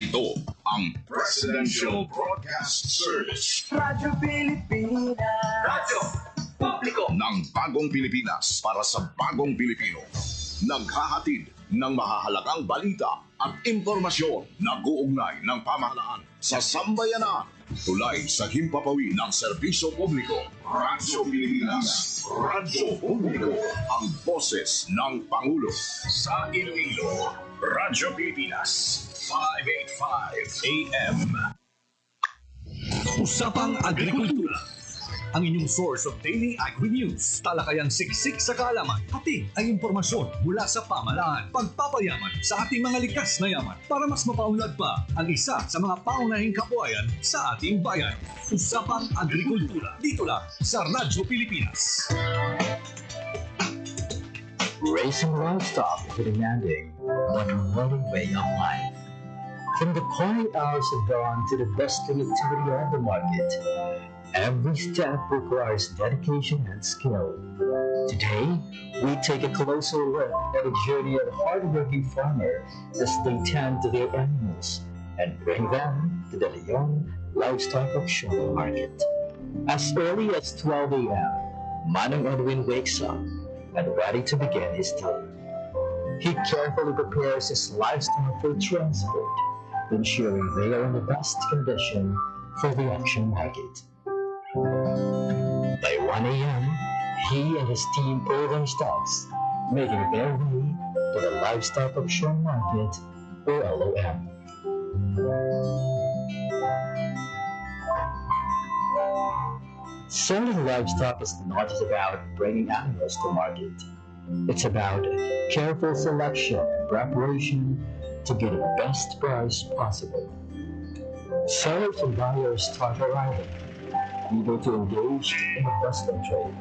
Ito ang Presidential Broadcast Service. Radyo Pilipinas. Radyo Publiko ng Bagong Pilipinas para sa Bagong Pilipino. Naghahatid ng mahahalagang balita at impormasyon na guugnay ng pamahalaan sa sambayanan. Tulay sa himpapawid ng serbisyo publiko. Radyo Pilipinas. Radyo Publiko. Ang boses ng Pangulo. Sa Iloilo, Radyo Pilipinas. 585 AM. Usapang Agrikultura. Ang inyong source of daily agri-news. Talakayang siksik sa kaalaman. Hatid ang impormasyon mula sa pamahalaan. Pagpapayaman sa ating mga likas na yaman para mas mapaunlad pa ang isa sa mga paunahing kabuhayan sa ating bayan. Usapang Agrikultura. Dito lang sa Radyo Pilipinas. Raising livestock is a demanding but rewarding way of life. From the quiet hours of dawn to the bustling activity of the market, every step requires dedication and skill. Today, we take a closer look at the journey of a hardworking farmer as they tend to their animals and bring them to the Leon Livestock Auction Market. As early as 12 a.m., Manong Edwin wakes up and ready to begin his day. He carefully prepares his livestock for transport, ensuring they are in the best condition for the auction market. By 1 a.m., he and his team pull their stocks, making their way to the Livestock Auction Market, or LOM. Selling livestock is not just about bringing animals to market. It's about careful selection and preparation to get the best price possible. Sellers and buyers start arriving, eager to engage in the Western trade.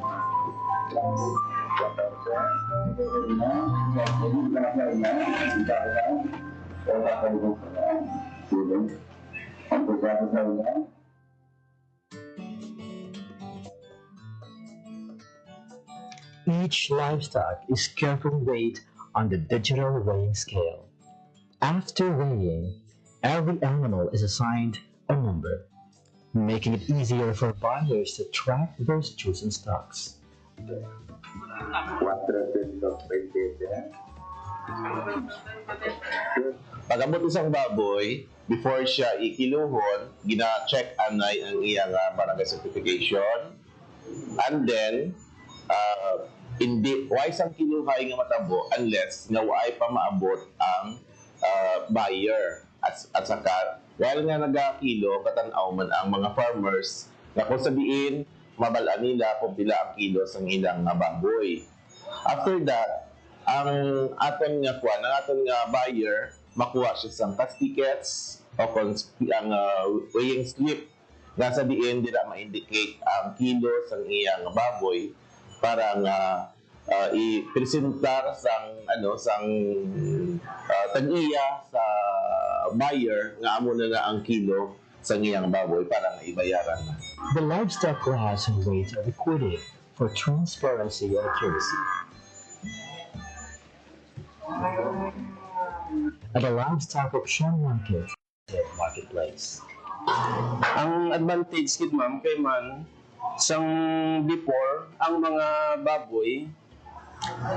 Each livestock is carefully weighed on the digital weighing scale. After weighing, every animal is assigned a number, making it easier for buyers to track their chosen stocks. Pag-abot isang baboy, before siya ikiluhon, gina-check anay ang iyang barangay certification. And then, hindi, why isang kiluhay nga matabo unless nga why pa maabot ang buyer. At saka, while nga nagakilo, katanaw man ang mga farmers na kung sabihin, mabalaan nila kung pila ang kilo sa ilang baboy. After that, ang aton nga kuan, ang aton nga buyer, makuha siya sa cash tickets o kung ang weighing slip nga sabihin dila ma-indicate ang kilo sa iyang baboy para nga i-presentar sang tag-iya sa buyer nga amo na ang kilo sa iyang baboy para nga ibayaran na. The livestock class and weights are recorded for transparency and accuracy. At the livestock auction marketplace. Ang advantage kid ma'am kay man sang before ang mga baboy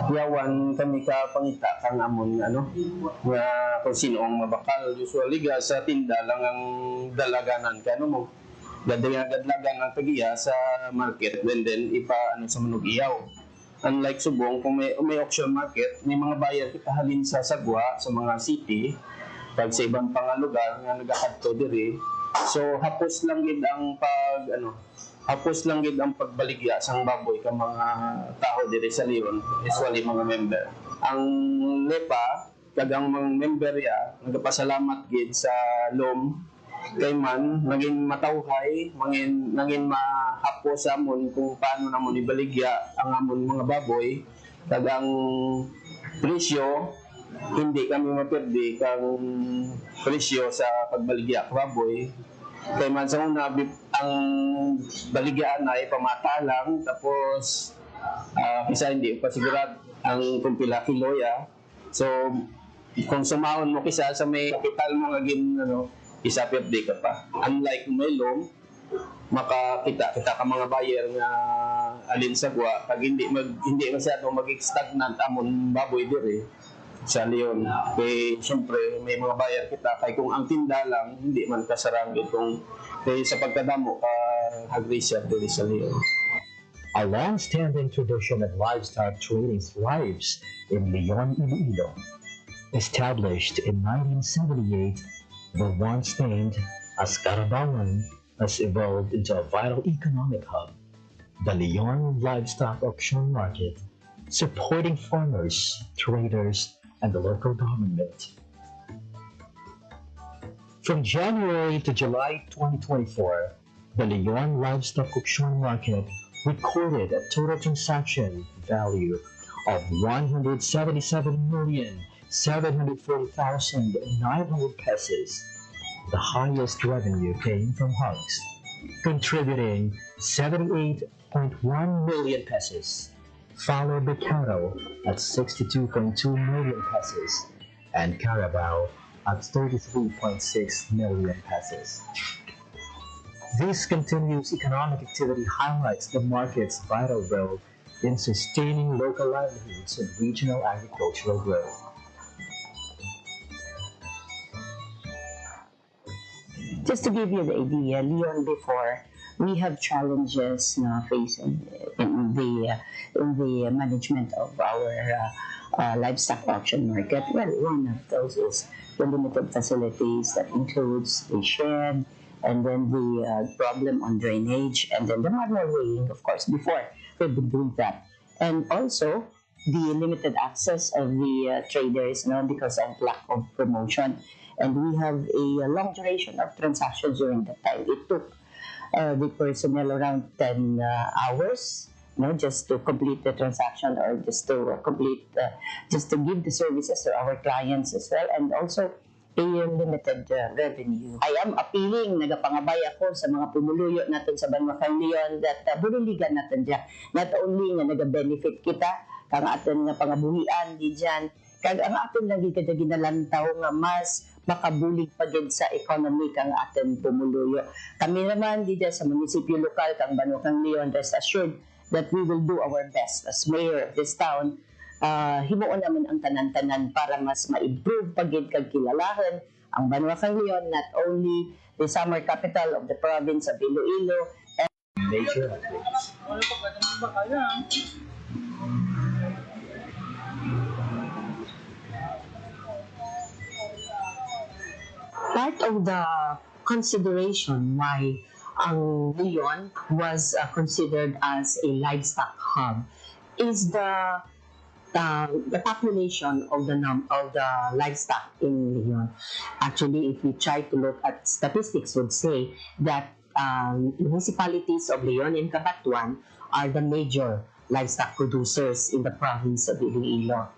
yawan kami ka pangita kang amon nga kung sino ang mabakal usually ga sa tinda lang ang dalaganan kano mo gadlagan ang tagiya sa market and then ipa sa manug iyaw. Unlike subong kung may auction market may mga buyer kita halin sa sagwa sa mga city pag sa ibang lugar nga nagakadto diri. So hapos lang gid ang hapos lang gid ang pagbaligya sang baboy ka mga tao diri sa Leon, usually mga member. Ang LEPA kag ang mga member ya nagapasalamat gid sa LOM kay man naging matawhay, naging mahapos amon kung paano namon ibaligya ang amon mga baboy kag ang presyo hindi kami mapirdi kang presyo sa pagbaligya ka baboy. Kay man sa una, ang baligyaan ay pamata lang, tapos kisa hindi pa sigurad ang kung pila kilo ya. So, Kung sumahon mo kisa sa may kapital mo agin isapit di ka pa. Unlike may loan, makakita kita ka mga buyer nga alin sa gwa kag hindi masyadong mag-stagnant amon baboy diri sa Leon. Kay siyempre may mga buyer kita kay kung ang tinda lang hindi man kasarang itong kay sa pagkadamo ka agresya diri sa Leon. A long-standing tradition of livestock trading thrives in Leon, Iloilo. Established in 1978, the once named as Carabawan has evolved into a vital economic hub, the Leon Livestock Auction Market, supporting farmers, traders, and the local government. From January to July 2024, the Leon Livestock Auction Market recorded a total transaction value of 177,740,900 pesos. The highest revenue came from hogs, contributing 78.1 million pesos, followed by cattle at 62.2 million pesos, and carabao at 33.6 million pesos. This continuous economic activity highlights the market's vital role in sustaining local livelihoods and regional agricultural growth. Just to give you the idea, Leon, before we have challenges na facing in the management of our livestock auction market. Well, one of those is the limited facilities that includes the shed, and then the problem on drainage, and then the manual weighing, of course. Before we've been doing that, and also the limited access of the traders, because of lack of promotion. And we have a long duration of transactions during that time. It took the personnel around 10 hours, just to complete the transaction, or just to just to give the services to our clients as well, and also a limited revenue. I am appealing, nagapangabay ako sa mga pumuluyo natin sa Banwakang Leon that buliligan natin dyan. Not only nga nag-benefit kita, kang atin nga pangabuhian di dyan, kag ang atin lagi kada ginalantaw nga mas makabulig pagid sa economy kang atin pumuluyo. Kami naman di dyan sa munisipyo lokal kang Banwakang Leon, rest assured that we will do our best as mayor of this town. Himuon naman ang tanan-tanan para mas ma-improve pagid kag kilalahan ang Banwakang Leon, not only the summer capital of the province of Iloilo and Major updates. part of the consideration why ang Leon was considered as a livestock hub is the population of the livestock in Leon. Actually, if we try to look at statistics, would say that municipalities of Leon and Cabatuan are the major livestock producers in the province of Iloilo.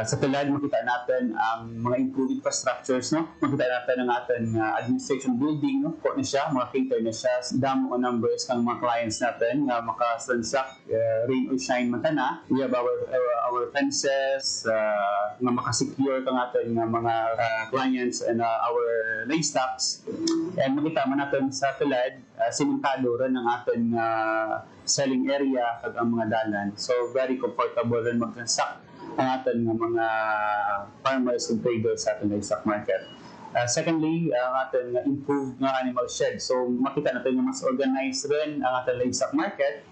Sa tulad, makita natin ang mga improved infrastructures, no? Makita natin ang ating administration building, no? Port na siya, mga cater na siya. Damo ang numbers ng mga clients natin na makaslansak, rain or shine man na. We have our fences, na makasecure kang ating mga clients and our livestocks. And makita man natin sa tulad, simentado rin ang ating selling area kag ang mga dalan. So, very comfortable rin mag-transact ang ating mga farmers and traders sa ating livestock market. Secondly, ang ating improved nga animal shed. So makita natin na mas organized rin ang ating livestock market.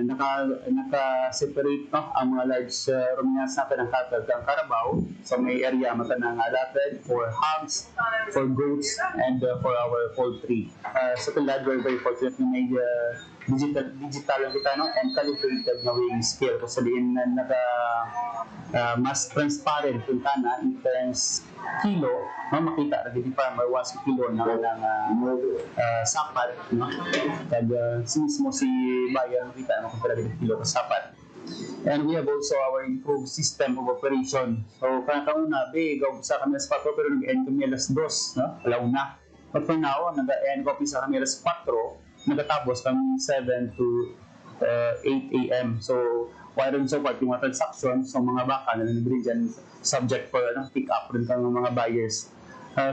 Naka-separate ang mga large ruminants natin ng cattle ng Carabao. So may area mata na allotted for hogs, for goats, and for our poultry. Sa tulad, we're very fortunate na may digital ang kita, no? And calibrated na weighing scale. Kasi sabihin na mas transparent yung tana in terms kilo, no? Makita na din farmer once kilo ng sapat, no? Kag mismo si buyer makita na makita na kilo ng sapat. And we have also our improved system of operation. So kanakauna, gaw sa kami sa 4 pero nag-end kami alas 2, no? Alauna. But for now, nag-end kami sa kami alas 4, nagtatapos kami 7 to 8 a.m. So, wala rin support yung mga transactions, so mga baka na nandun dyan subject for pick up rin kang mga buyers.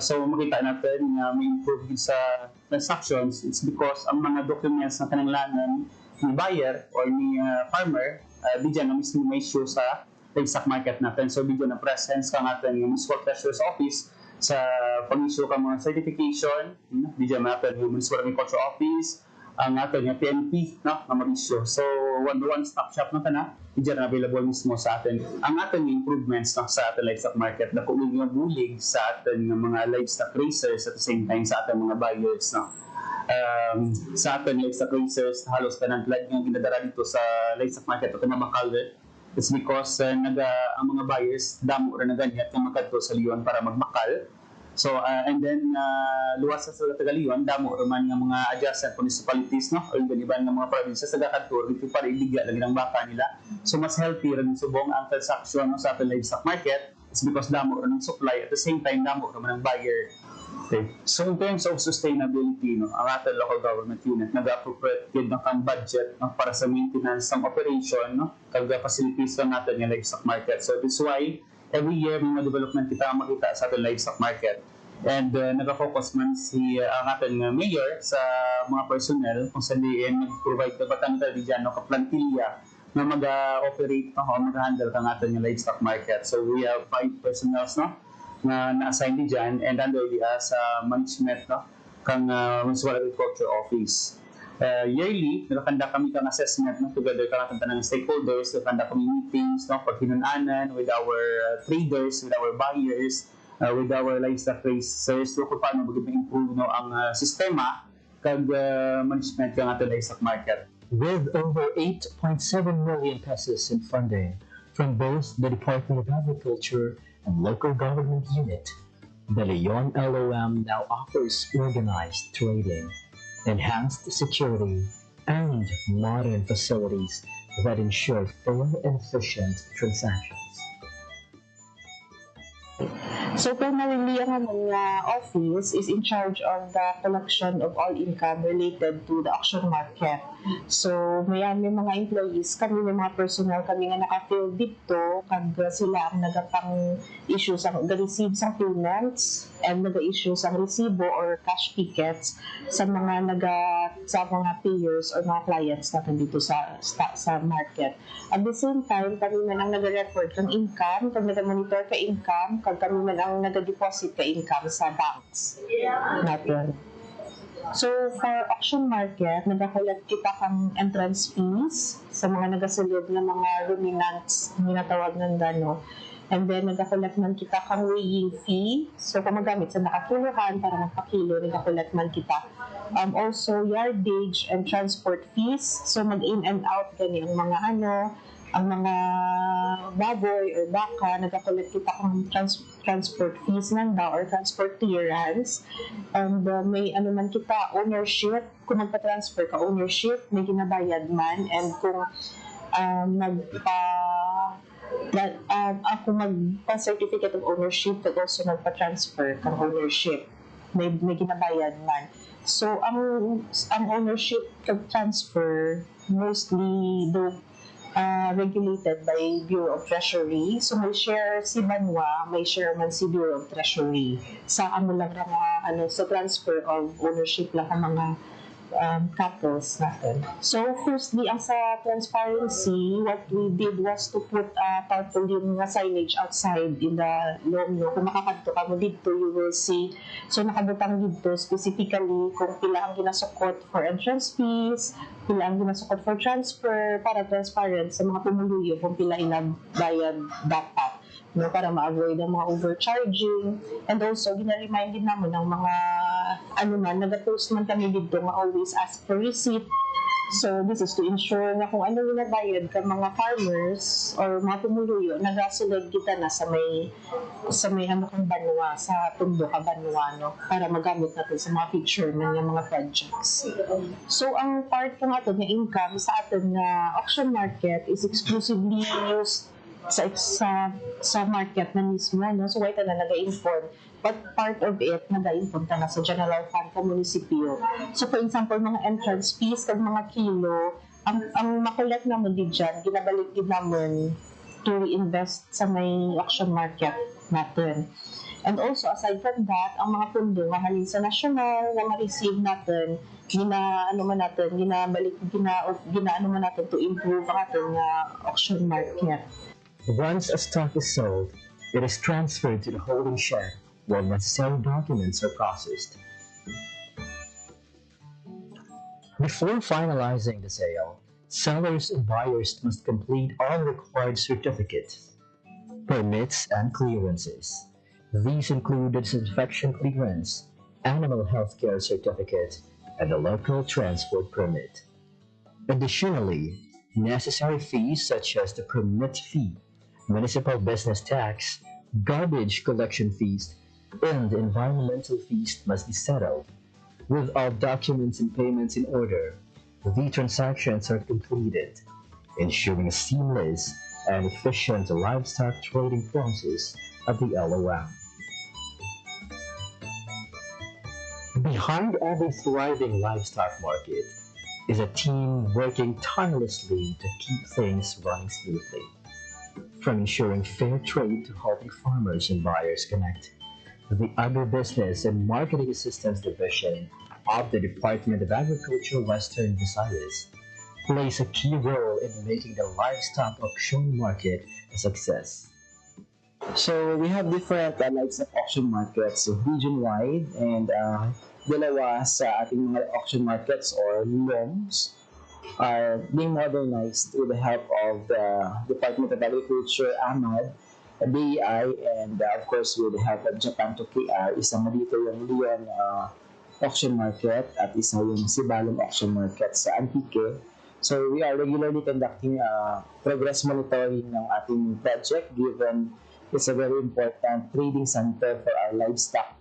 So, makita natin na may improvement sa transactions. It's because ang mga documents na kananglanan ni buyer or ni farmer, di dyan na mismo may issue sa livestock market natin. So, di dyan na presence ka natin yung Municipal Treasurer's Office sa pag-issue ka mga certification, di dyan natin yung Municipal Agriculture Office, ang atin yung PNP na mag-issue. So, one-stop shop na na, di dyan available mismo sa atin. Ang atin yung improvements sa ating livestock market na kung yung bulig sa atin ng mga livestock raisers at the same time sa ating mga buyers. Sa atin livestock raisers, halos tanang lahat yung ginadara dito sa livestock market at mabakal. It's because ang mga buyers damo rin na ganyan yung makadto sa Leon para magmakal. So, and then, luwas sa Tagalion, damo naman ng mga adjacent municipalities, no? O yung iba ng mga provinces sa Gakatur, ito para ibigya lagi ng baka nila. So, mas healthy rin subong ang transaction sa ating livestock market. It's because damo rin ng supply. At the same time, damo naman ng buyer. Okay. So, in terms of sustainability, no, ang ating local government unit, nag-appropriate ng kang budget para sa maintenance ng operation, no? Kag-facilities lang natin yung livestock market. So, this is why, every year may mga development kita makita sa ating livestock market. And nag-focus man ang ating mayor sa mga personnel kung saan nag-provide na batang dyan no, ka-plantilla na mag-operate o mag-handle ang ating livestock market. So we have 5 personnels no, na na-assign dyan and under sa management no, kang Municipal Agriculture Office. Yearly, nakakanda kami kang assessment no, together ka natin ng stakeholders, nakakanda kami meetings, no, paghinunanan with our traders, with our buyers, with our livestock raisers, so kung paano mag-improve no, ang sistema kag management ng ating livestock market. With over 8.7 million pesos in funding from both the Department of Agriculture and local government unit, the Leon LOM now offers organized trading, enhanced security, and modern facilities that ensure fair and efficient transactions. So primarily, ang among office is in charge of the collection of all income related to the auction market. So may mga employees, kami may mga personnel kami nga naka-fill dito, kag sila ang nagapang-issue sa receive sa payments and nag-issue sa resibo or cash tickets sa mga payers or mga clients natin dito sa market. At the same time, kami man ang nag-record ng income, kag nag-monitor ka income, kag kami man ang nag-deposit ka income sa banks natin. So, for auction market, nag-collect kita kang entrance fees sa mga nagasulod na mga ruminants, minatawag ng gano. And then, nag-collect man kita kang weighing fee. So, kung magamit sa nakakiluhan para magpakilo, nag-collect man kita. Also, yardage and transport fees. So, mag-in and out gani ang mga ang mga baboy or baka, nag-collect kita kung transport fees nanda or transport clearance. And may man kita, ownership, kung magpa-transfer ka, ownership, may ginabayad man. And kung ako magpa-certificate of ownership, kag also magpa-transfer kang ownership, may ginabayad man. So, ang ownership kag transfer, mostly regulated by Bureau of Treasury. So may share si Banwa, may share man si Bureau of Treasury. Sa lang sa transfer of ownership lang ang mga couples natin. So firstly, ang sa transparency, what we did was to put tarpaulin yung signage outside in the loan. No? Kung makakadto ka mo dito, you will see. So nakabutang dito specifically kung pila ang ginasukot for entrance fees, pila ang ginasukot for transfer, para transparent sa mga pumuluyo kung pila bayad dapat. No, para ma-avoid ang mga overcharging. And also, gina-remind din naman ng mga nag-post man kami dito nga always ask for receipt. So, this is to ensure na kung ano yung nabayad ka mga farmers or mga pumuluyo, nagasulod kita na sa may kang banwa, sa tundo ka banwa, no? Para magamit natin sa mga picture ng mga projects. So, ang part ng ato na income sa atin na auction market is exclusively used sa market na mismo, no? So, why na nag-inform. But part of it, nag-inform ta na sa general fund sa munisipyo. So, for example, mga entrance fees, kag mga kilo, ang makulat naman din dyan, ginabalik din naman to invest sa may auction market natin. And also, aside from that, ang mga pundo nga halin sa national na ma-receive natin, ginaano man natin to improve ang ating auction market. Once a stock is sold, it is transferred to the holding shed while necessary documents are processed. Before finalizing the sale, sellers and buyers must complete all required certificates, permits, and clearances. These include the disinfection clearance, animal health care certificate, and the local transport permit. Additionally, necessary fees such as the permit fee, municipal business tax, garbage collection fees, and environmental fees must be settled. With all documents and payments in order, the transactions are completed, ensuring a seamless and efficient livestock trading process at the LOM. Behind every thriving livestock market is a team working tirelessly to keep things running smoothly. From ensuring fair trade to helping farmers and buyers connect, the Agribusiness and Marketing Assistance Division of the Department of Agriculture Western Visayas plays a key role in making the livestock auction market a success. So we have different livestock auction markets region-wide, and dalawa sa ating mga auction markets or LOMs are being modernized with the help of the Department of Agriculture, AMAD, BEI, and of course with the help of Japan to KR. Isa nga dito yung Leon auction market at isa yung Sibalom auction market sa Antique. So we are regularly conducting progress monitoring ng ating project given it's a very important trading center for our livestock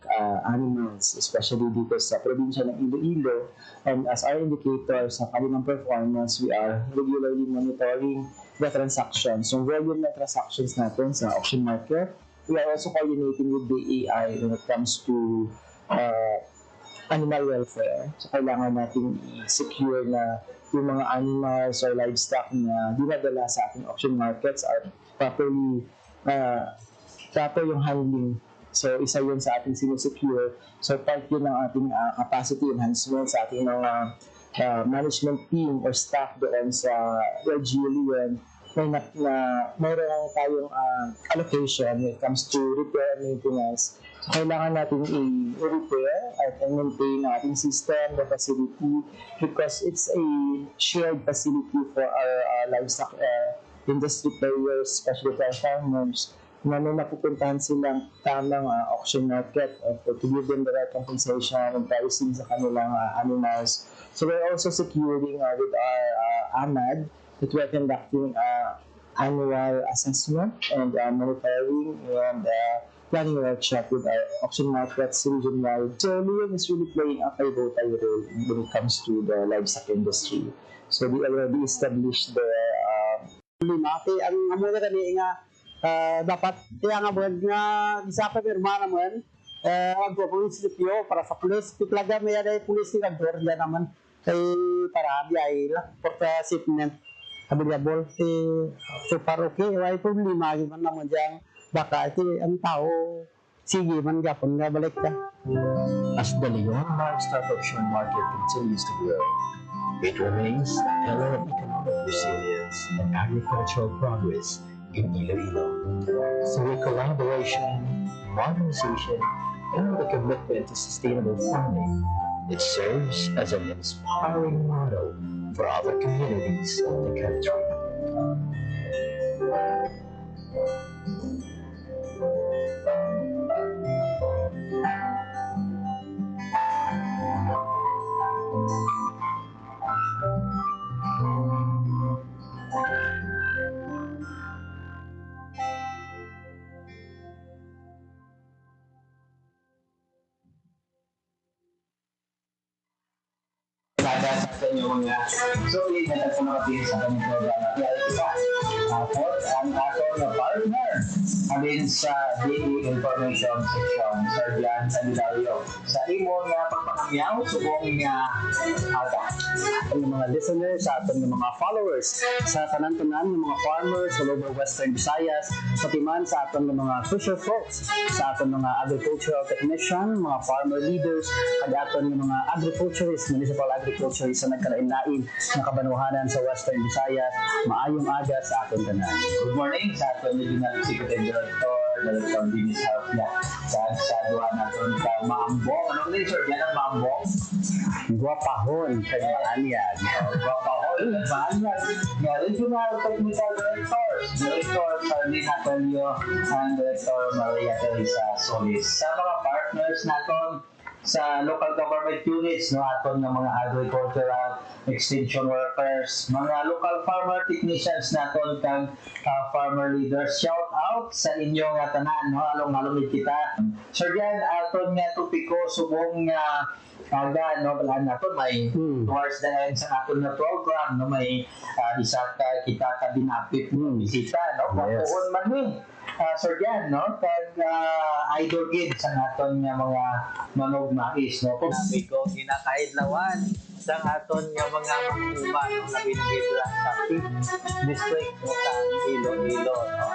animals, especially dito sa probinsya ng Iloilo. And as our indicator sa kanilang performance, we are regularly monitoring the transactions. Yung volume ng transactions natin sa auction market, we are also coordinating with the AI when it comes to animal welfare. So kailangan natin i-secure na yung mga animals or livestock na dinadala sa ating auction markets are properly proper yung handling. So, isa yun sa ating sinusecure. So, part yun ng ating capacity enhancement sa ating mga management team or staff doon sa LGU Leon. Mayroon tayong allocation when it comes to repair and maintenance. So, kailangan natin i-repair at maintain ang ating system, the facility, because it's a shared facility for our livestock industry players, especially for our farmers, na may napupuntahan silang tamang auction market to give them the right compensation and pricing sa kanilang animals. So we're also securing with our AMAD that we're conducting annual assessment and monitoring and planning workshop with our auction markets region-wide. So Leon is really playing a pivotal role when it comes to the livestock industry. So we already established there Mati ang amuna kani nga dapat kaya nga buwan nga isa pa pirma naman ang prinsipyo para sa pulis pitlaga may ada pulis ni kantor diyan naman kay para biyay la porta shipment available so para okay wala problema man naman diyan baka iti ang tao sige man gapon nga balik ka. As the Leon livestock auction market continues to grow, it remains a pillar of economic resilience and agricultural progress in Iloilo. Through collaboration, modernization, and the commitment to sustainable farming, it serves as an inspiring model for other communities in the country. Sa inyo mga solid na nagpapapil sa kanyang program at isa fourth ang ato na partner alin sa daily information section Sir Jan Sanitario sa imo nga pagpapakita pamyaw subong aga. Ang mga listeners, sa aton ng mga followers, sa tanan-tanan ng mga farmers sa Lower Western Visayas, pati man sa aton ng mga fisher folks, sa aton mga agricultural technician, mga farmer leaders, kag aton ng mga agriculturists, municipal agriculturists sa nagkalain-lain ng kabanuhanan sa Western Visayas. Maayong aga sa aton tanan. Good morning sa aton Regional Executive Director Director Dinis Health niya sa duha naton ka maambong. Anong ni sir? Yan ang maambong. Guwapahon kag maanyag. Guwapahon kag maanyag. Nga Regional Technical Directors, Director Carlina Telio and Director Maria Teresa Solis. Sa mga partners naton sa local government units no aton ng mga agricultural extension workers, mga local farmer technicians naton kang farmer leaders, shout out sa inyong tanan no along kita. Sir Jan, aton nga topiko subong aga no balaan naton may towards the end sa aton nga program no may isa ka kita ka dinapit bisita no patuon man ni Sir Jan, no? Kag idol gid sa aton nga mga manog mais, no? Kung sabi ko, kinakaidlawan sa aton nga mga manuma, no? Na binigay sa Pig District, no? Sa Iloilo, no?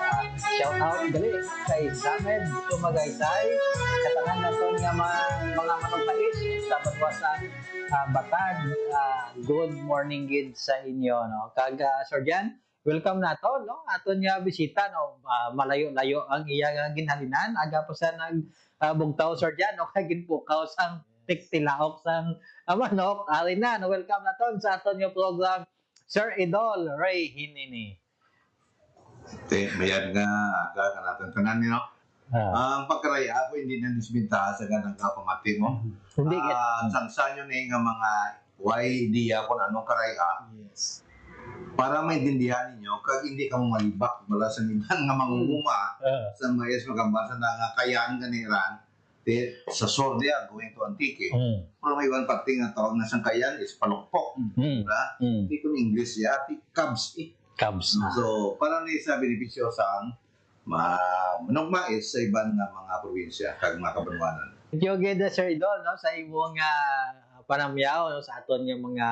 Shout out gali kay Samed Tumagaysay, katangan naton nga mga manog mais, sa Batwasan, Batag. Good morning gid sa inyo, no? Kag Sir Jan, welcome nato no aton nga bisita no malayo-layo ang iyang ginhalinan aga pa sa bugtaw Sir Jan no kay ginpukaw sang tiktilaok sang manok ari na no welcome naton sa aton nga program Sir Idol Ray Hinini. Bayad nga aga ka natin tanan no. Ang pagkaraya ako hindi na disbintahan sa ganang kapamati mo. Hindi sangsanyo ni nga mga why idea kung anong karaya. Yes. Para maintindihan ninyo, kag hindi ka malibak bala sa iban nga mangunguma sa mayas magambasa na nga kayaan ganiran sa sorde going to antike. Pero may ibang pati nga tawag na sang kayan is palukpok. Diba? Hindi ko English ya, Cubs. Cubs. So, para ni sa benepisyo sa manog mais sa ibang nga mga probinsya kag mga kabanwanan. Thank you again, Sir Idol, no, sa imong panamyaw no, sa aton nga mga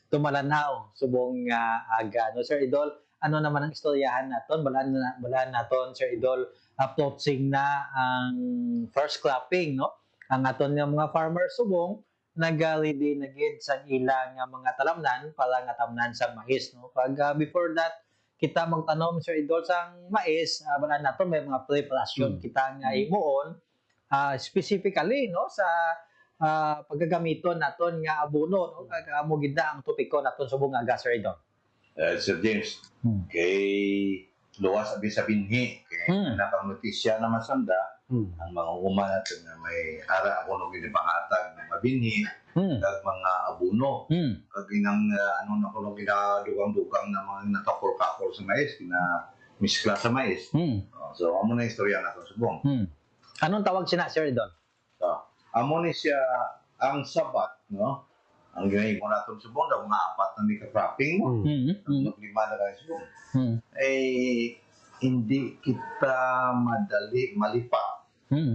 tumalanaw subong aga no Sir Idol ano naman ang istoryahan naton balaan naton Sir Idol approaching na ang first cropping no ang aton nga mga farmers subong nag-ready na gid sa ilang mga talamnan para nga tamnan sa mais no pag before that kita magtanom Sir Idol sang mais balaan naton may mga preparation kita nga imuon specifically no sa paggagamiton naton nga abono no kag amo gid ang topiko naton subong aga Sir Idol. Sir James, kay luwas abi sa binhi kay nakanotisya naman sanda ang mga uma natin na may ara kuno gid pangatag ng mabinhi kag mga abono kag inang ano na kuno ginadugang-dugang na mga natakol-kakol sa mais kina miskla sa mais. So amo na istorya naton subong. Anong tawag sina Sir Idol? Amo ni siya ang sabat, no? Ang ginahin ko natin subong daw mga apat na may ka-cropping mo. Lima na kayo subong. Hindi kita madali malipa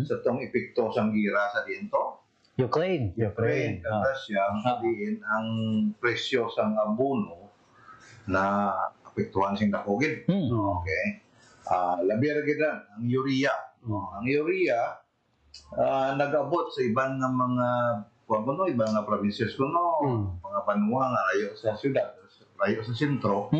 sa itong epekto sang gira sa dinto. Ukraine. Kaya siya sabihin ang presyo sang abono na apektuhan sing nakugid. Okay. Labi ra gid ang urea. Ang urea nag-abot sa ibang nga mga ibang nga provinces kuno mga banwa nga layo sa syudad layo sa sentro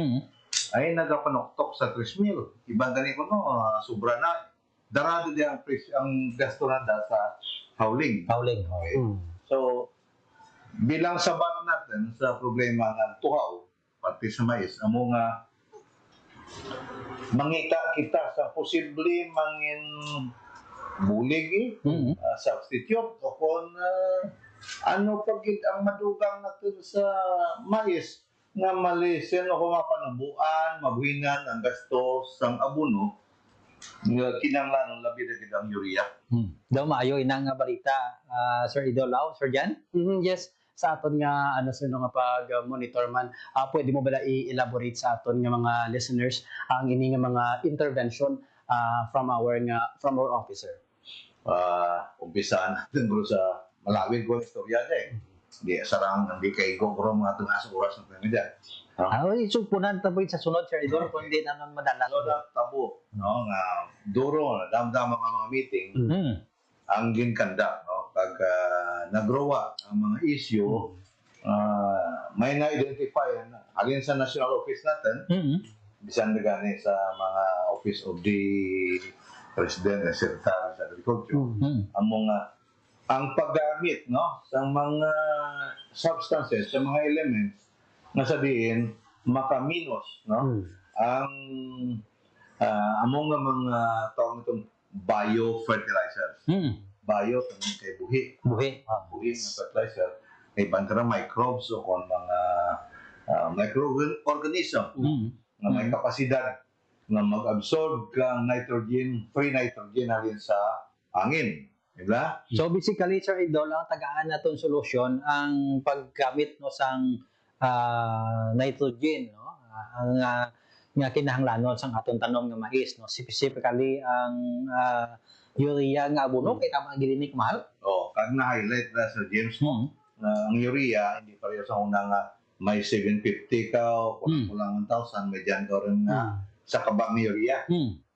ay nagapanuktok sa 3,000 ibang gani kuno sobra na darado di ang gasto na sa hauling okay. So bilang sabat natin sa problema ng tuhaw pati sa mais amo nga mangita kita sa posible mangin bulig substitute o kung ano pagkit ang madugang natin sa mais nga malisen o kung mapanabuan, mabuhinan ang gastos sang abono nga kinanglan labi na gid ang urea. Daw maayo inang nga balita Sir Idolaw, Sir Jan? Yes, sa aton nga sir no nga pag-monitor man, pwede mo bala i-elaborate sa aton nga mga listeners ang ini nga mga intervention from our officer. Umpisaan natin bro sa malawig ko istorya dyan. Hindi sarang, hindi kay gogro mga tungas oras na tayo dyan. Isupunan tapoy sa sunod, Sir Idol, kung hindi naman madalas. So, tabo, no, nga, duro, damdam ang mga meeting, ang ginkanda, no, pag nagrowa ang mga issue, may na-identify, alin sa national office natin, bisan na gani sa mga office of the President and Secretary sa Agriculture, ang paggamit, no, sa mga substances, sa mga elements, na sabihin, makaminos, no, ang among nga mga tawag itong biofertilizers. Bio, tanong kay buhi. Buhi na fertilizer. Kay bantara microbes o kung mga microorganism na may kapasidad na mag-absorb kang nitrogen, free nitrogen halin sa hangin. Diba? So basically, Sir Idol, ang tagaan naton solusyon ang paggamit no sang nitrogen, no, ang nga kinahanglanon sang aton tanom nga mais, no, specifically ang urea nga abono kay tama gilinik mahal. Kag na-highlight na sa James mo, ang urea hindi pareho sa una nga may 750 ka o kulang 1,000, may dyan ka rin na sa kabag ng urea.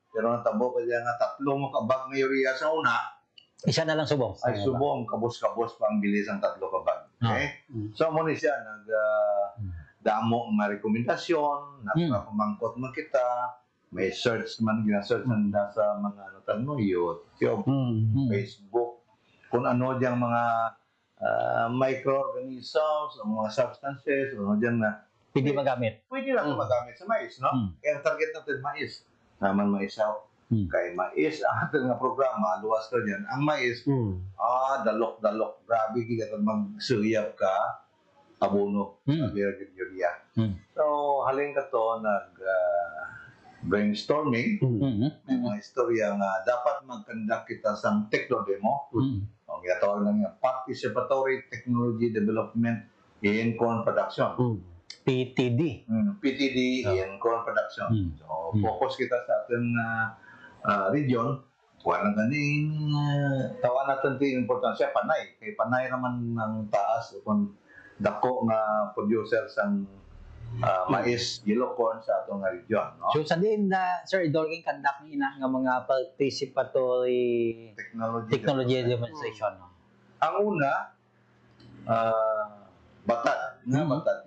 Pero natabo ka dyan nga 3 mo kabag ng urea sa una, isa na lang subong. Ay subong, kabos-kabos pa ang bilis ang 3 kabag. Okay? So, muna siya, damo ang mga rekomendasyon, napapamangkot man kita, may search man, gina-search man sa mga YouTube, Facebook, kung ano diyang mga microorganisms, o mga substances, o ano diyang na pwede magamit. Pwede lang magamit sa mais, no? Kaya ang target natin mais. Naman mais out. Kay mais, ang ating nga programa, luwas ka dyan. Ang mais, dalok-dalok. Grabe, kita magsuyap ka, abono, urea. So, halin ka to, brainstorming, may mga istorya nga dapat mag-conduct kita sa techno-demo. Ginatawag lang yung Participatory Technology Development in Corn Production. PTD. PTD in Corn Production. So, focus kita sa ating region. Walang ganing tawa natin yung importansya, panay. Kay panay naman ng taas kung dako nga producer sang mais, yellow corn sa atong region. No? So, sa din na, Sir Idol, yung kandak nga mga participatory technology demonstration. No? Ang una, batad. Batad.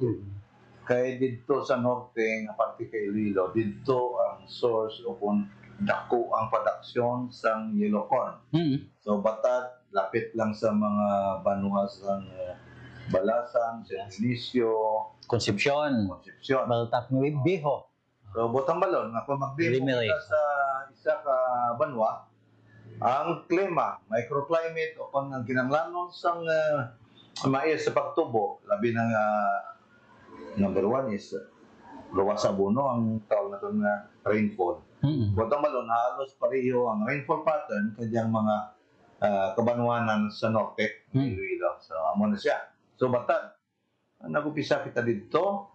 Kaya dito sa norte, nga parte kay Iloilo, dito ang source o kung dako ang produksyon sang yellow corn. So, batad, lapit lang sa mga banuhas ng Balasan, San Inicio, Concepcion, Baltak Nuevo Viejo. So, botang balon, nga kung mag-demo kita sa isa ka banwa, ang klima, microclimate, o kung ang kinanglanon sang mais sa pagtubo, labi ng number 1 is luwas sa abono, ang tawag na ito na rainfall. Botang balon, halos pareho ang rainfall pattern kanyang mga kabanwanan sa norte, Iloilo. So, amo na siya. So, batad, nag-upisa kita dito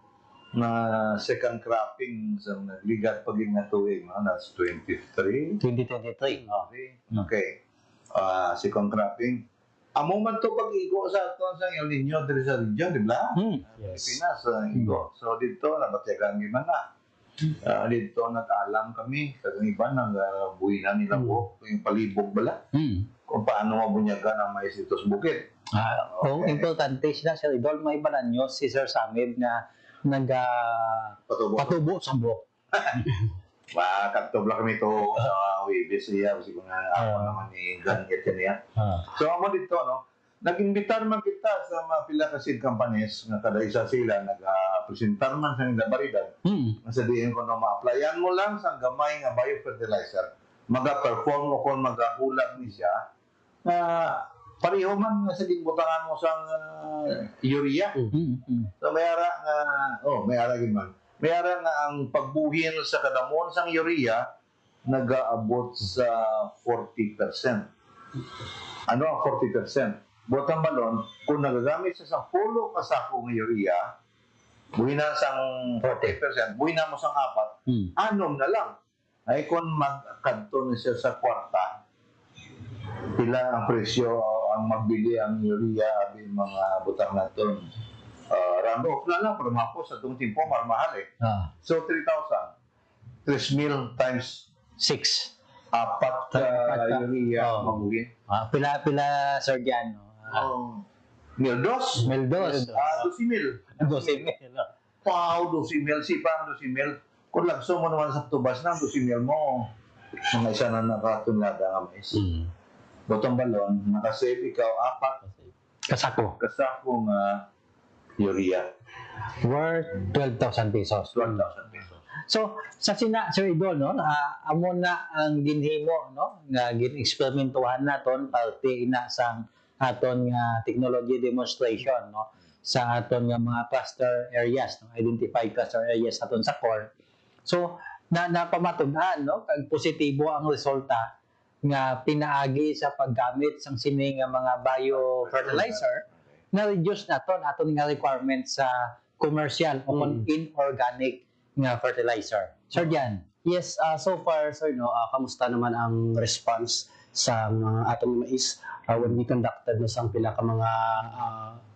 na second cropping sa nagligat paging na tuwing, that's 2023. Okay. Second cropping. Amo man to pag-igo sa aton sa El Niño diri sa region, di ba? Pilipinas, igo. So, dito, nabatyagan gimana. Dito, nag-alam kami. Kag iba, nag-buwinan nila po. Yung palibog bala. Kung paano mabunyagan ang mais dito sa bukid. Importante sila, Sir Idol, may balan nyo si Sir Samib na patubo sa buhok. Kaktob lang kami ito sa Wibis siya. Kasi kung ako naman ni Ganget yan niya. So, ako dito, no? Nag-imbitar man kita sa mga pila ka seed companies nga kada isa sila nag-presentar man sa labaridad. Nasabihin ko na ma-applyan mo lang sa gamay nga biofertilizer. Maga-perform o kung magahulat ni siya na pareho man sa ginbutangan mo sa urea. So may ara nga may ara gid man. May ara nga ang pagbuhin sa kadamon sang urea nagaabot sa 40%. Ano ang 40%? Botang balon, kung nagagamit sa 10 kasako ng urea, buhinan sang 40%, buhinan mo sang 4, 6 na lang. Ay kung magkanto na siya sa kwarta, pila ang presyo ang magbili ang urea abi mga butang naton. Round off na lang para mapos sa itong timpo mahal eh. So 3,000. 3,000 times 6. apat urea mabuhin. Pila Sir Jan. Mildos? Mildos. 12,000. 12,000. Wow, 12,000. Sipang 12,000. Kung lagso mo naman sa tubas ng 12,000 mo, mga isa na nakatunlada nga mais. Botong balon, nakasave ikaw apat Kasako. kasakong urea. Worth 12,000 pesos. 12,000 pesos. So, sa Sir Idol, no, amo na ang ginhimo, no, nga gin-experimentuhan naton parte ina sang aton nga technology demonstration, no, sa aton nga mga cluster areas, no, identified cluster areas aton sa core. So, napamatud-an, no, kag positibo ang resulta nga pinaagi sa paggamit sang sini nga mga biofertilizer na reduce naton aton nga requirement sa commercial o inorganic nga fertilizer. Sir Jan. Yes, so far, sir, no, kamusta naman ang response sa atong mais when we conducted no sang pila ka mga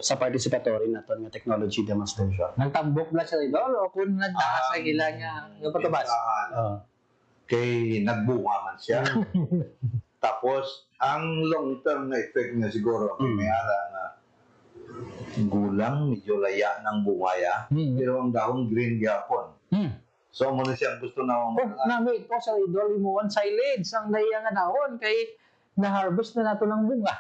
sa participatory naton nga technology demonstration. Nagtambok na Sir Idol o kung nagtaas ang ilang nga patubas? Kay nagbunga man siya. Tapos, ang long-term na effect niya siguro, may ara na gulang, medyo laya ng bungaya, pero ang dahon green gyapon. So, muna siya gusto na Nami ito sa Idol, imuwan silage ang daya nga dahon kay na-harvest na nato ng bunga.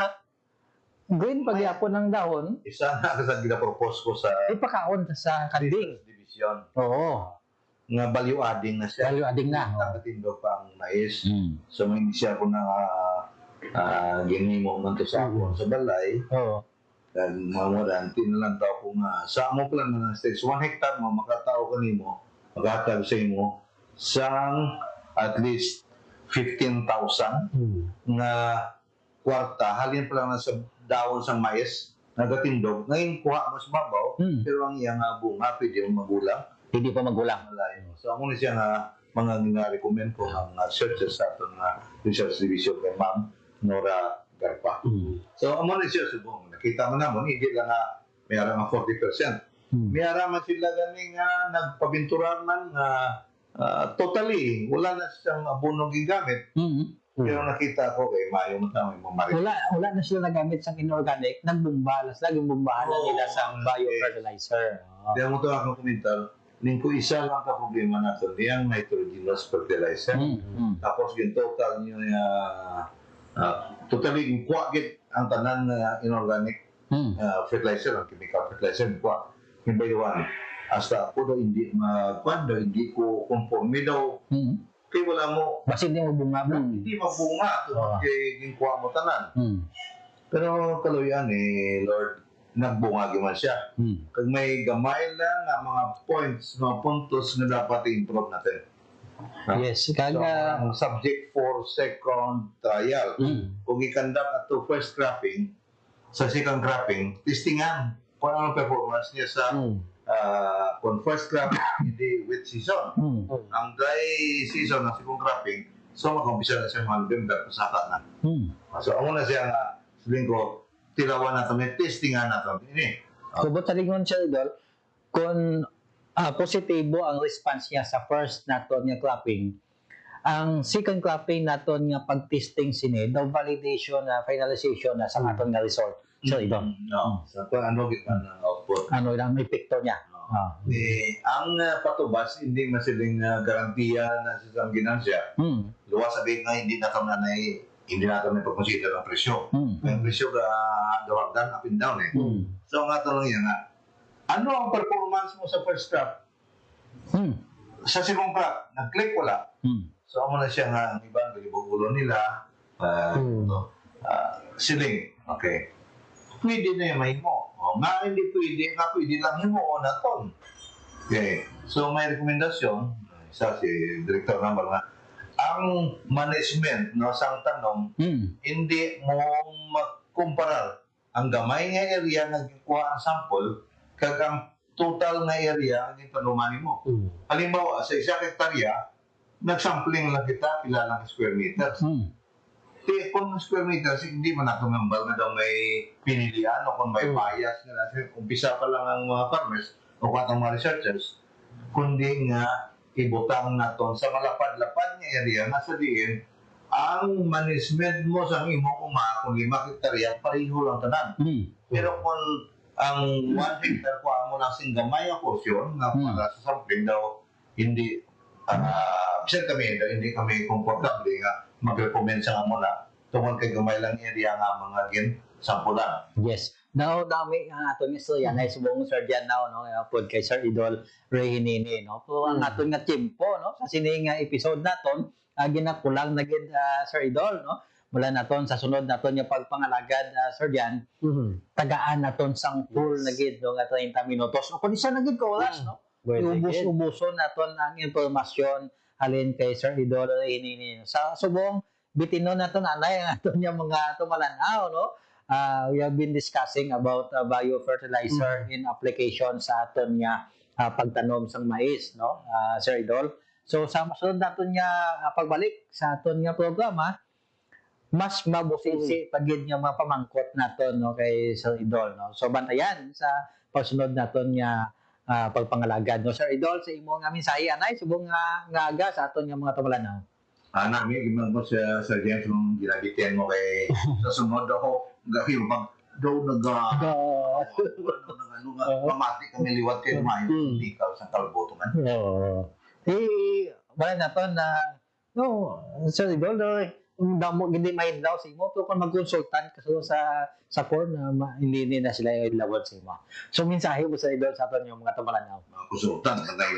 Green pagyapon ng dahon. Isa na kasi gina-propose ko sa ipakaon sa kanding. division. Oo. Nga value adding na siya. Value adding na. Nakatindo pang mais. So, may siya ko na ginimo man to sa ako sa balay. Oo. Dan mamuranti na lang daw kung sa amo plan na stage 1 hectare mo makatao kanimo maghatag sa imo sang at least 15,000 nga kwarta halin pa lang na sa dahon sang mais nagatindog ngayon kuha mas mabaw pero ang iyang bunga pwede mo magulang hindi pa magulang so amo ni siya nga mga gina-recommend ko ang searches sa aton nga research division kay Ma'am Nora Garpa. So amo ni siya subong nakita mo namon hindi lang nga may ara nga 40%. May ara man sila gani nga nagpabinturan man nga totally wala na siyang abono gigamit. Pero nakita ko kay mayo mo ta may mamari. Wala na sila nagamit sa inorganic, nagbumbalas lagi bumbahan na nila sa biofertilizer. Kaya mo to akong komentar, lingko isa lang ka problema natin, yung nitrogenous fertilizer. Tapos yung total nyo totally kuwagit ang tanan na inorganic fertilizer, ang chemical fertilizer, kuwag. By the one, hasta ako daw hindi magpad daw, hindi ko conforme daw. Kaya wala mo. Basin hindi mo bunga mo. Hindi mabunga. Kaya ginkuha mo tanan. Pero kaluyan Lord, nagbunga man siya. Kag may gamay lang ang mga points, mga puntos na dapat i-improve natin. Yes, So, ang subject for second trial. Kung i-conduct ato first cropping, sa second cropping, testingan kung anong performance niya sa kung first crop, hindi wet season. Ang dry season ng second cropping, so mag-umpisa na siya mga November, pasaka na. So, amo na siya sabihin ko, tirawan natin, may testingan natin. Ini. Kubot talingon siya, Idol, kung positibo ang response niya sa first naton nga cropping, ang second cropping naton nga pag-testing sini, daw validation na finalization na sa naton nga result. So, ito. So, ano gitna ng output? Ano lang epekto niya? Ang patubas, hindi masiling garantiya na sa ginansya. Luwas sabihin nga, hindi natin na pag-consider ang presyo. Ang presyo gawagdan up and down So, ang ato lang yan ano ang performance mo sa first crop? Sa second crop, nag-click wala. So, amo na siya nga, ang ibang ulo nila, siling. Okay. Pwede na yung may mo. Nga hindi pwede lang yung mo na ton. Okay. So, may rekomendasyon, isa si Director Number nga, ang management no sang tanong, hindi mo magkumparar ang gamay nga area nga gikuha ang sample kag ang total nga area ang itanumanin mo. Halimbawa, sa 1 hektarya, nagsampling lang kita, pila lang square meters. kung square meters, hindi man ako member na daw may pinilian o kung may bias nga nasa umpisa pa lang ang mga farmers o ang mga researchers, kundi nga ibutang naton sa malapad-lapad nga area nga sa diin ang management mo sa imo kung 5 hektarya pareho lang tanan. Pero kung ang 1 hectare ko mo lang sing gamay ang porsyon nga para sa sampling daw hindi bisan kami hindi kami komportable nga mag-recommend sa amo na tungkol kay gamay lang area nga mga sampulan. Yes. Now, dami ang aton nga yan ay subong Sir Jan now, no? Pod kay Sir Idol Ray Hinini, no? So, ang aton nga timpo, no? Sa sining episode naton, ginakulang na gid Sir Idol, no? Mula naton sa sunod naton nga pagpangalagad Sir Jan, tagaan naton sang full na gid no nga 30 minutos. O kun isa na gid ko oras, no? Ubus-ubuson naton ang impormasyon halin kay Sir Idol Ray Hinini. Sa subong bitino naton anay ang aton nga mga tumalanaw, no? We have been discussing about biofertilizer in application sa aton nga pagtanom sang mais, no, Sir Idol. So sa masunod naton nga pagbalik sa aton nga programa, mas mabusisi pagid nga mapamangkot naton no kay Sir Idol, no. So bantayan sa pagsunod naton nga pagpangalagad, no, Sir Idol, sa imo nga mensahe anay subong nga aga sa aton nga mga tumalanaw. Nami, gimana ko sa James nung ginagitian mo kay sa sunod ako gahil pag daw mamati kami liwat kayo mayo hindi ka sa kalboto man. Wala na to na no, Sir Idol, damo hindi may daw sa imo pero kung mag-consultant kasi sa core na hindi na sila yung level sa imo. So mensahe mo sa Idol sa aton yung mga tumalanaw. Konsultant na tayo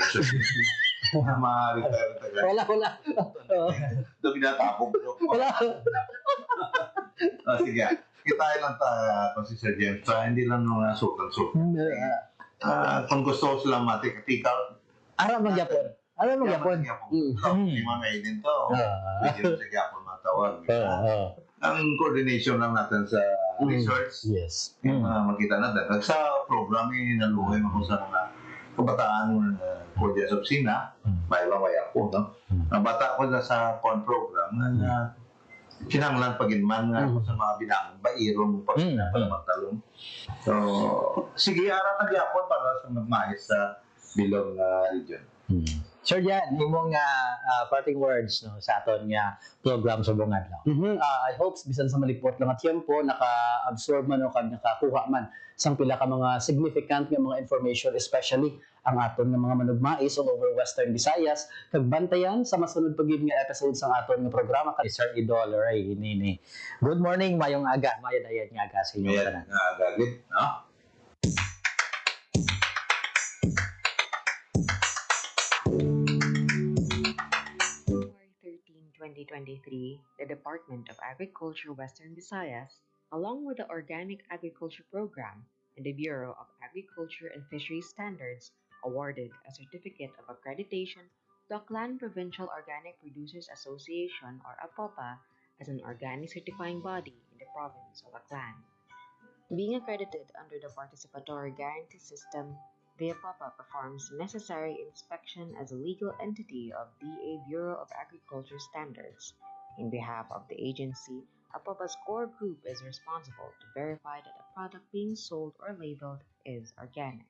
sa ma-retire tayo. Wala. Doon binatapong ko. Wala. Sige, kita lang kung si Sir James. Hindi lang nung sultan-sultan. Kung gusto ko sila matikatikal. Aram ng Japon. Hindi man may din to. Pwede mo sa Japon matawag. Ang coordination lang natin sa research. Yes. Makita natin. Sa program, naluhay mo sa mga kabataan ko dyan sa opisina, may ako, no? Ang bata ko na sa program, na kinanglan paginman nga ako sa mga binangon, bairong pag magtalong. So, sige, araw na gyapon para sa magmais sa bilog region. Sir Jan, imong parting words no sa aton nga program sa bungad lang. I hope bisan sa malipot lang at tiyempo naka-absorb man o nakakuha man sang pila ka mga significant nga mga information, especially ang aton nga mga manugmais all over Western Visayas. Kag bantayan sa masunod pagid nga episode sang aton nga programa kay Sir Idol Ray Hinini. Good morning, mayong aga, mayadayan nga aga sa inyo tanan. Agagit, no? 2023, the Department of Agriculture Western Visayas, along with the Organic Agriculture Program and the Bureau of Agriculture and Fisheries Standards, awarded a certificate of accreditation to Aklan Provincial Organic Producers Association or APOPA as an organic certifying body in the province of Aklan. Being accredited under the Participatory Guarantee System, the APOPA performs necessary inspection as a legal entity of DA Bureau of Agriculture Standards. In behalf of the agency, APOPA's core group is responsible to verify that a product being sold or labeled is organic.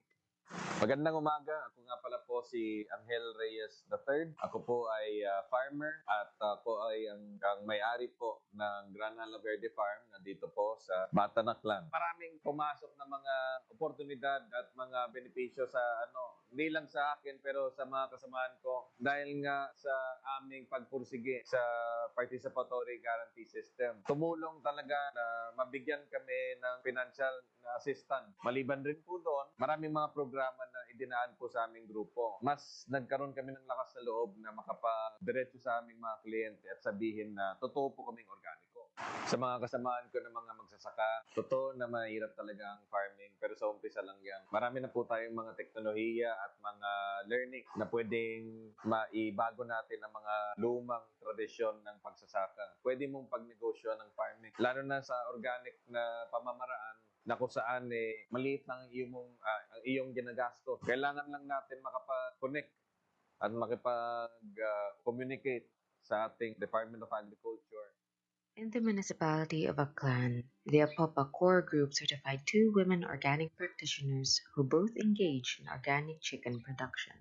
Magandang umaga. Ako nga pala po si Angel Reyes III. Ako po ay farmer at ako ay ang may-ari po ng Gran Hala Verde Farm na dito po sa Batanaclan. Maraming pumasok na mga oportunidad at mga benepisyo sa hindi lang sa akin pero sa mga kasamahan ko dahil nga sa aming pagpursige sa Participatory Guarantee System. Tumulong talaga na mabigyan kami ng financial assistance. Maliban rin po doon, maraming mga programa na idinaan po sa aming grupo. Mas nagkaroon kami ng lakas na loob na makapadiretso sa aming mga kliyente at sabihin na totoo po kaming organiko. Sa mga kasamahan ko ng mga magsasaka, totoo na mahirap talaga ang farming pero sa umpisa lang yan. Marami na po tayong mga teknolohiya at mga learning na pwedeng maibago natin ang mga lumang tradisyon ng pagsasaka. Pwede mong pagnegosyo ng farming. Lalo na sa organic na pamamaraan na kung saan maliit lang ang iyong ginagasto. Kailangan lang natin makapag-connect at makipag-communicate sa ating Department of Agriculture In the municipality of Aklan, the Apopa Core Group certified 2 women organic practitioners who both engage in organic chicken production.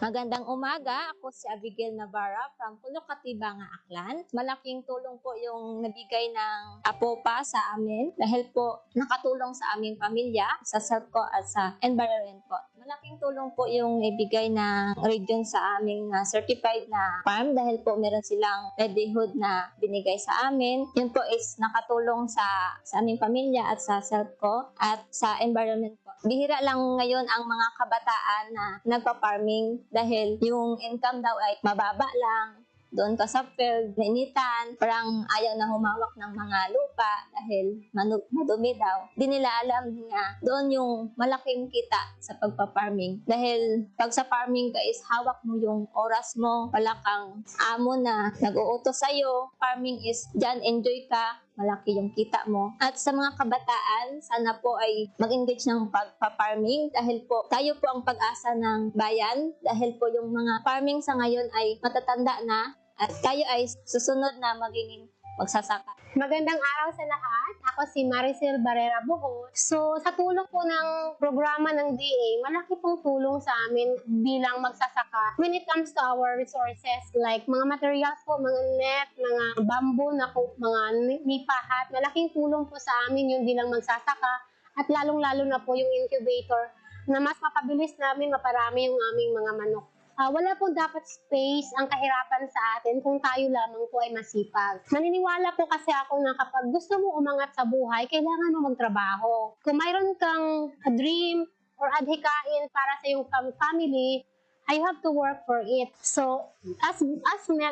Magandang umaga, ako si Abigail Navarra from Pulo Katibangan, Aklan. Malaking tulong po yung nabigay ng Apopa sa amin dahil po nakatulong sa aming pamilya, sa self ko at sa environment po. Malaking tulong po yung ibigay ng region sa aming certified na farm dahil po meron silang livelihood na binigay sa amin. Yun po is nakatulong sa aming pamilya at sa self ko at sa environment po. Bihira lang ngayon ang mga kabataan na nagpa-farming dahil yung income daw ay mababa lang. Doon ka sa field, nainitan, parang ayaw na humawak ng mga lupa dahil madumi daw. Di nila alam na doon yung malaking kita sa pagpa-farming. Dahil pag sa farming ka is hawak mo yung oras mo, wala kang amo na nag-uutos sa'yo. Farming is dyan, enjoy ka, malaki yung kita mo. At sa mga kabataan, sana po ay mag-engage ng pagpa-farming dahil po tayo po ang pag-asa ng bayan dahil po yung mga farming sa ngayon ay matatanda na at tayo ay susunod na magiging magsasaka. Magandang araw sa lahat. Ako si Maricel Barrera Buhos. So, sa tulong po ng programa ng DA, malaki pong tulong sa amin bilang magsasaka when it comes to our resources like mga materials po, mga net, mga bamboo, mga nipahat. Malaking tulong po sa amin yung bilang magsasaka at lalong-lalo na po yung incubator na mas mapabilis namin maparami yung aming mga manok. Wala pong dapat space ang kahirapan sa atin kung tayo lamang po ay masipag. Naniniwala po kasi ako na kapag gusto mo umangat sa buhay, kailangan mo magtrabaho. Kung mayroon kang dream or adhikain para sa iyong family, you have to work for it. So, as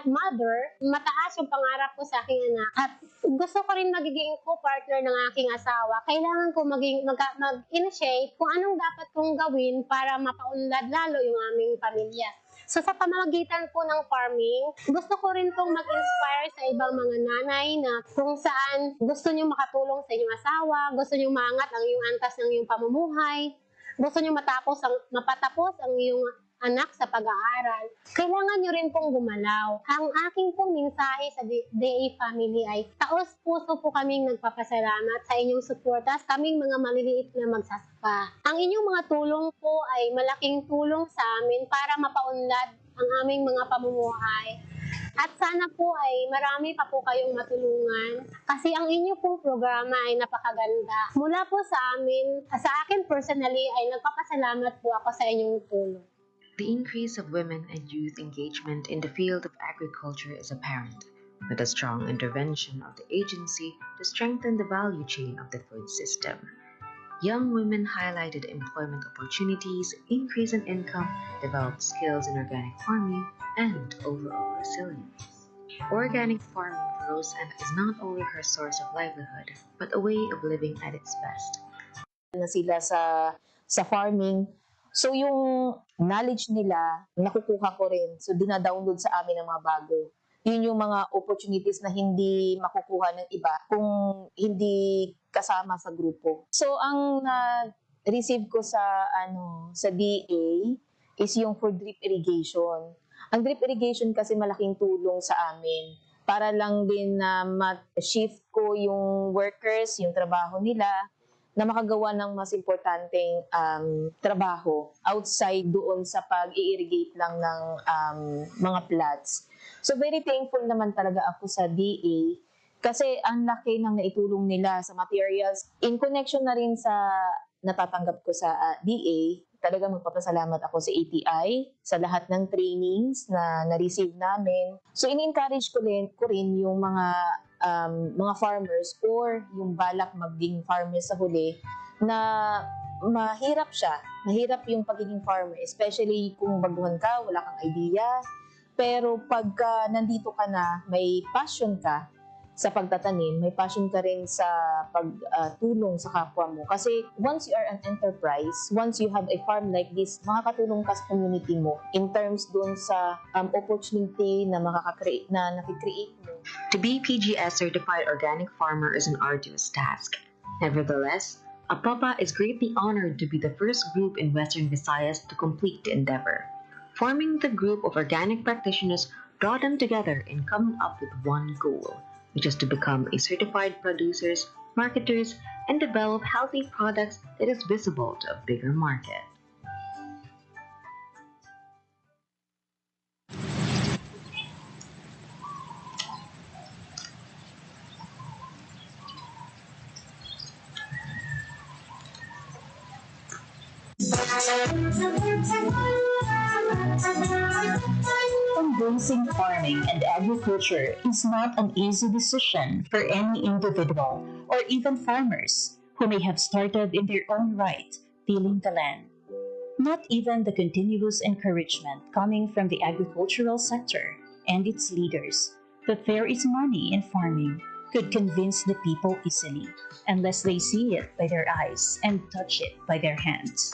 mother, mataas yung pangarap ko sa aking anak. At gusto ko rin magiging co-partner ng aking asawa. Kailangan ko mag-initiate kung anong dapat kong gawin para mapaunlad lalo yung aming pamilya. So, sa pamamagitan po ng farming, gusto ko rin pong mag-inspire sa ibang mga nanay na kung saan gusto nyo makatulong sa inyong asawa, gusto nyo maangat ang iyong antas ng iyong pamumuhay, gusto nyo mapatapos ang iyong anak sa pag-aaral, kailangan nyo rin pong gumalaw. Ang aking pong mensahe sa DA family ay taos-puso po kaming nagpapasalamat sa inyong suporta sa kaming mga maliliit na magsasaka. Ang inyong mga tulong po ay malaking tulong sa amin para mapaunlad ang aming mga pamumuhay. At sana po ay marami pa po kayong matulungan kasi ang inyo pong programa ay napakaganda. Mula po sa amin, sa akin personally ay nagpapasalamat po ako sa inyong tulong. The increase of women and youth engagement in the field of agriculture is apparent, with a strong intervention of the agency to strengthen the value chain of the food system. Young women highlighted employment opportunities, increase in income, developed skills in organic farming, and overall resilience. Organic farming for Roseanne is not only her source of livelihood, but a way of living at its best. Na sila sa farming. So yung knowledge nila, nakukuha ko rin. So dina-download sa amin ng mga bago. Yun yung mga opportunities na hindi makukuha ng iba kung hindi kasama sa grupo. So ang receive ko sa DA is yung for drip irrigation. Ang drip irrigation kasi malaking tulong sa amin para lang din na ma-shift ko yung workers, yung trabaho nila, na makagawa ng mas importanteng trabaho outside doon sa pag-i-irrigate lang ng mga plots. So very thankful naman talaga ako sa DA kasi ang laki ng naitulong nila sa materials. In connection na rin sa natatanggap ko sa DA, talaga magpapasalamat ako sa ATI, sa lahat ng trainings na na-receive namin. So in-encourage ko rin yung mga farmers or yung balak maging farmers sa huli na mahirap siya. Mahirap yung pagiging farmer, especially kung baguhan ka, wala kang idea. Pero pagka nandito ka na, may passion ka sa pagtatanim, may passion ka rin sa pagtulong sa kapwa mo. Kasi once you are an enterprise, once you have a farm like this, makakatulong ka sa community mo in terms dun sa opportunity na nakikreate mo. To be PGS certified organic farmer is an arduous task. Nevertheless, Apopa is greatly honored to be the first group in Western Visayas to complete the endeavor. Forming the group of organic practitioners brought them together in coming up with one goal: which is to become a certified producers, marketers, and develop healthy products that is visible to a bigger market. Embracing farming and agriculture is not an easy decision for any individual or even farmers who may have started in their own right tilling the land. Not even the continuous encouragement coming from the agricultural sector and its leaders that there is money in farming could convince the people easily unless they see it by their eyes and touch it by their hands.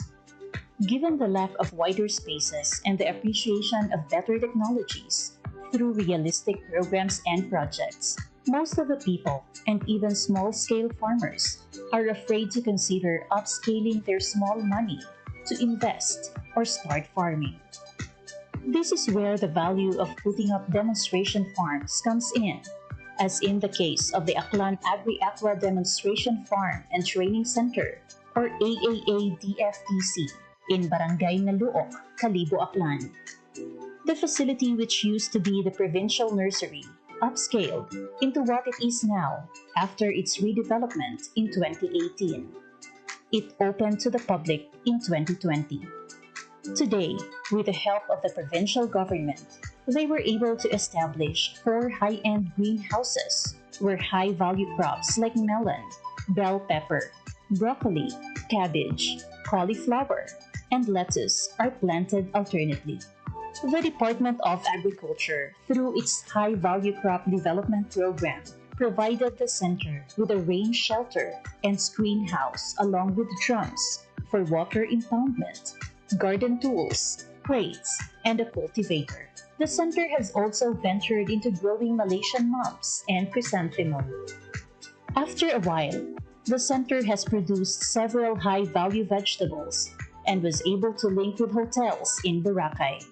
Given the lack of wider spaces and the appreciation of better technologies through realistic programs and projects, most of the people and even small-scale farmers are afraid to consider upscaling their small money to invest or start farming. This is where the value of putting up demonstration farms comes in, as in the case of the Aklan Agri-Aqua Demonstration Farm and Training Center, or AAA-DFTC, in Barangay Naluok, Kalibo, Aklan. The facility, which used to be the provincial nursery, upscaled into what it is now after its redevelopment in 2018. It opened to the public in 2020. Today, with the help of the provincial government, they were able to establish 4 high-end greenhouses where high-value crops like melon, bell pepper, broccoli, cabbage, cauliflower, and lettuce are planted alternately. The Department of Agriculture, through its High-Value Crop Development Program, provided the center with a rain shelter and screen house along with drums for water impoundment, garden tools, crates, and a cultivator. The center has also ventured into growing Malaysian mums and chrysanthemum. After a while, the center has produced several high-value vegetables and was able to link with hotels in Boracay.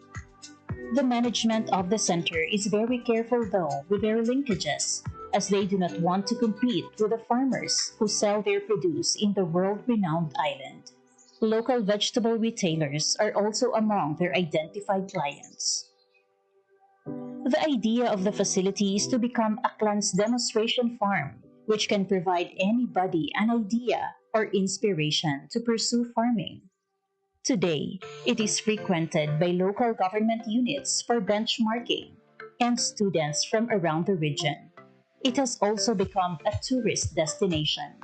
The management of the center is very careful though with their linkages, as they do not want to compete with the farmers who sell their produce in the world-renowned island. Local vegetable retailers are also among their identified clients. The idea of the facility is to become Aklan's demonstration farm, which can provide anybody an idea or inspiration to pursue farming. Today, it is frequented by local government units for benchmarking and students from around the region. It has also become a tourist destination.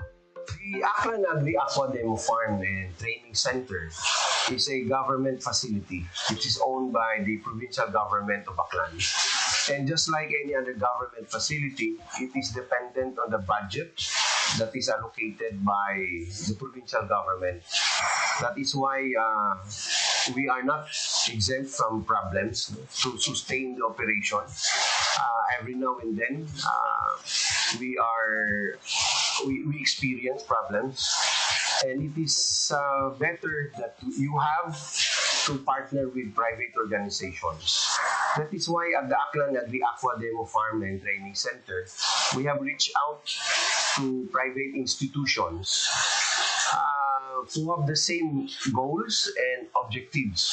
The Aklan Agri-Aqua Demo Farm and Training Center is a government facility which is owned by the provincial government of Aklan. And just like any other government facility, it is dependent on the budget that is allocated by the provincial government. That is why we are not exempt from problems to sustain the operation. Every now and then, we experience problems, and it is better that you have to partner with private organizations. That is why at the Aklan Agri-Aqua Demo Farm and Training Center, we have reached out to private institutions who have the same goals and objectives.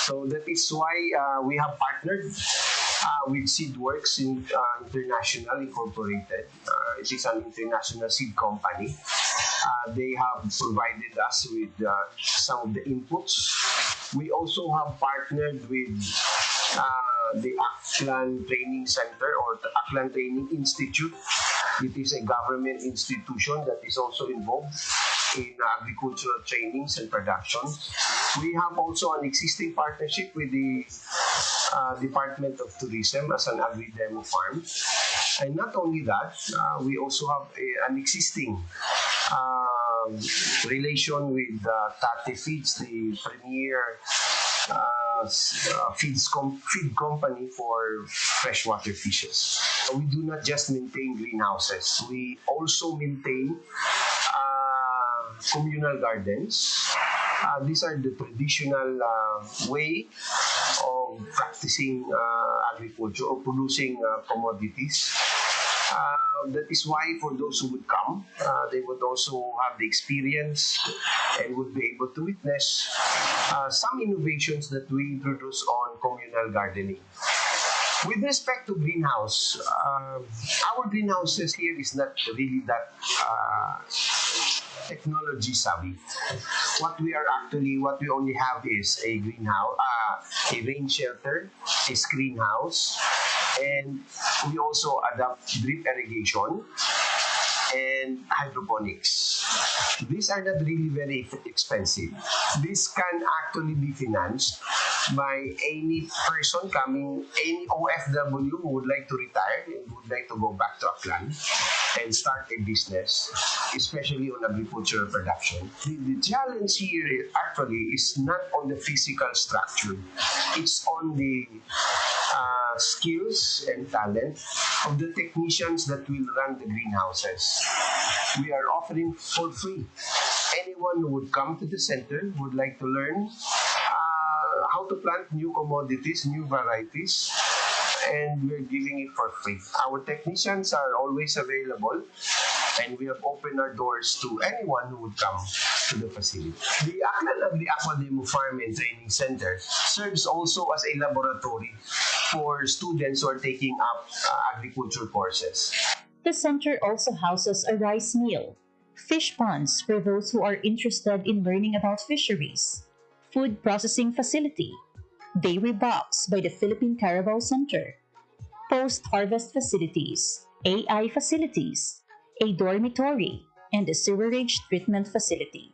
So that is why we have partnered with Seedworks International Incorporated. It is an international seed company. They have provided us with some of the inputs. We also have partnered with the Aklan Training Center or the Aklan Training Institute. It is a government institution that is also involved in agricultural trainings and production. We have also an existing partnership with the Department of Tourism as an agri-demo farm. And not only that, we also have an existing relation with Tate Feeds, the premier feed company for freshwater fishes. We do not just maintain greenhouses. We also maintain communal gardens. These are the traditional way of practicing agriculture or producing commodities. That is why for those who would come, they would also have the experience and would be able to witness some innovations that we introduce on communal gardening. With respect to greenhouse, our greenhouses here is not really that technology savvy. What we only have is a greenhouse, a rain shelter, a screen house, and we also adopt drip irrigation and hydroponics. These are not really very expensive. This can actually be financed by any person coming, any OFW who would like to retire and would like to go back to Aklan and start a business, especially on agricultural production. The challenge here actually is not on the physical structure. It's on the skills and talent of the technicians that will run the greenhouses. We are offering for free. Anyone who would come to the center would like to learn how to plant new commodities, new varieties, and we're giving it for free. Our technicians are always available, and we have opened our doors to anyone who would come to the facility. The Aklan Agri Aqua Demo Farm and Training Center serves also as a laboratory for students who are taking up agriculture courses. The center also houses a rice mill, fish ponds for those who are interested in learning about fisheries, food processing facility, dairy box by the Philippine Carabao Center, post-harvest facilities, AI facilities, a dormitory, and a sewerage treatment facility.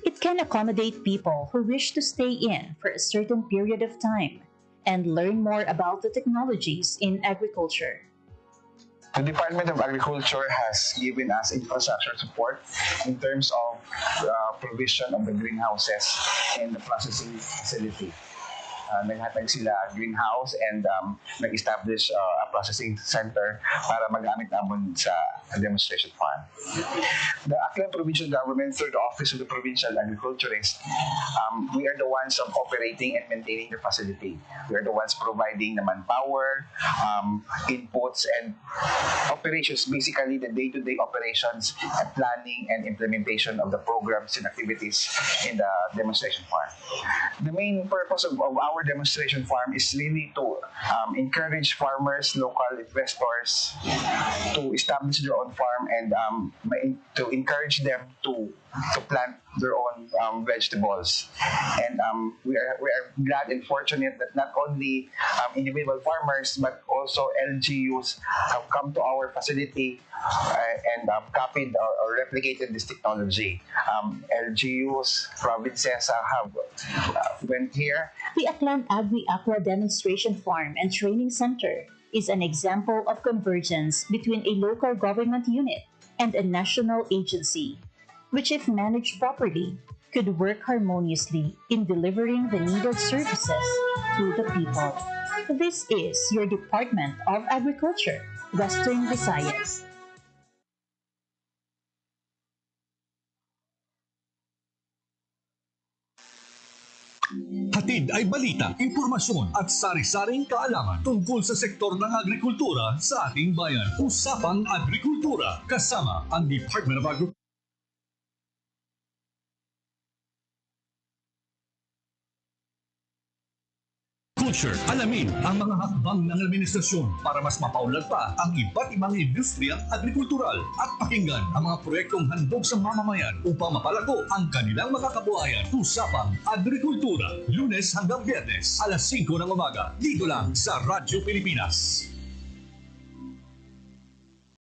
It can accommodate people who wish to stay in for a certain period of time and learn more about the technologies in agriculture. The Department of Agriculture has given us infrastructure support in terms of provision of the greenhouses and the processing facility. Naghatag sila greenhouse and nag-establish a processing center para magamit namin sa demonstration farm. The Aklan Provincial Government, through the Office of the Provincial Agriculturist, we are the ones operating and maintaining the facility. We are the ones providing the manpower, inputs, and operations, basically the day-to-day operations, and planning and implementation of the programs and activities in the demonstration farm. The main purpose of our demonstration farm is really to encourage farmers, local investors to establish their own farm and to encourage them to plant their own vegetables. And we are glad and fortunate that not only individual farmers but also LGUs have come to our facility and copied or replicated this technology. LGUs, provinces have went here. The Aklan Agri Aqua Demonstration Farm and Training Center is an example of convergence between a local government unit and a national agency, which, if managed properly, could work harmoniously in delivering the needed services to the people. This is your Department of Agriculture, Western Visayas. Hatid ay balita, impormasyon at sari-saring kaalaman tungkol sa sektor ng agrikultura sa ating bayan. Usapang Agrikultura kasama ang Department of Agriculture. Alamin ang mga hakbang ng administrasyon para mas mapaunlad pa ang iba't ibang industriyang agrikultural at pakinggan ang mga proyektong handog sa mamamayan upang mapalago ang kanilang mga kabuhayan. Usapang Agrikultura, Lunes hanggang Biyernes, alas 5 ng umaga, dito lang sa Radyo Pilipinas.